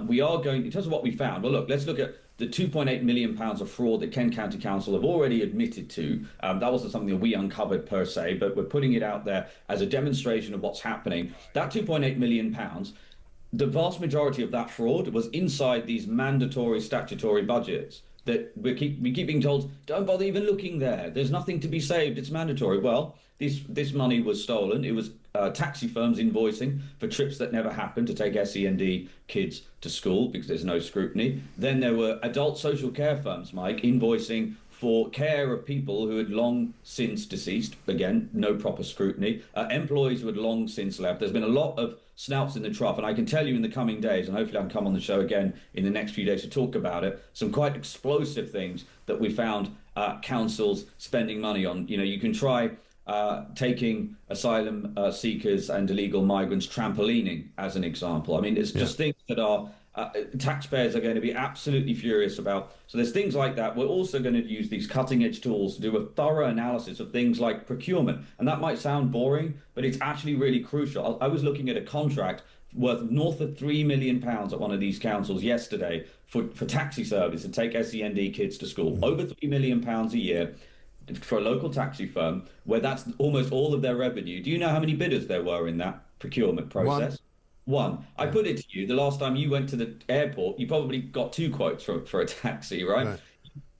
We are going, in terms of what we found, well, look, let's look at the £2.8 million of fraud that Kent County Council have already admitted to. That wasn't something that we uncovered per se, but we're putting it out there as a demonstration of what's happening. That £2.8 million, the vast majority of that fraud was inside these mandatory statutory budgets that we keep being told, don't bother even looking there. There's nothing to be saved. It's mandatory. Well, this money was stolen. It was taxi firms invoicing for trips that never happened to take SEND kids to school because there's no scrutiny. Then there were adult social care firms, Mike, invoicing for care of people who had long since deceased. Again, no proper scrutiny. Employees who had long since left. There's been a lot of snouts in the trough, and I can tell you in the coming days, and hopefully I can come on the show again in the next few days to talk about it, some quite explosive things that we found councils spending money on. You know, you can try taking asylum seekers and illegal migrants trampolining as an example. I mean, it's just things that are taxpayers are going to be absolutely furious about. So there's things like that. We're also going to use these cutting edge tools to do a thorough analysis of things like procurement. And that might sound boring, but it's actually really crucial. I was looking at a contract worth north of £3 million at one of these councils yesterday for taxi service and take SEND kids to school. Over £3 million a year for a local taxi firm, where that's almost all of their revenue. Do you know how many bidders there were in that procurement process? One. I put it to you, the last time you went to the airport, you probably got two quotes for a taxi, right?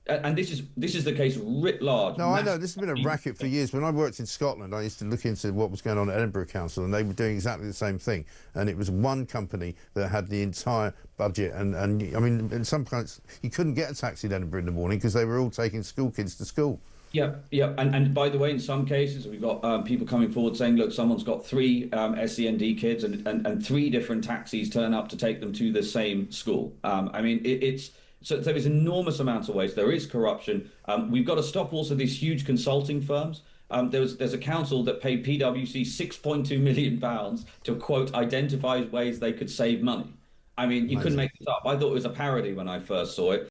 And this is the case writ large. No, I know. This has been a racket for years. When I worked in Scotland, I used to look into what was going on at Edinburgh Council, and they were doing exactly the same thing. And it was one company that had the entire budget. And I mean, in some kinds, you couldn't get a taxi at Edinburgh in the morning because they were all taking school kids to school. Yeah. And by the way, in some cases, we've got people coming forward saying, look, someone's got three SEND kids and three different taxis turn up to take them to the same school. I mean, so there's enormous amounts of waste. There is corruption. We've got to stop also these huge consulting firms. There's a council that paid PwC £6.2 million to, quote, identify ways they could save money. I mean, you couldn't make this up. I thought it was a parody when I first saw it.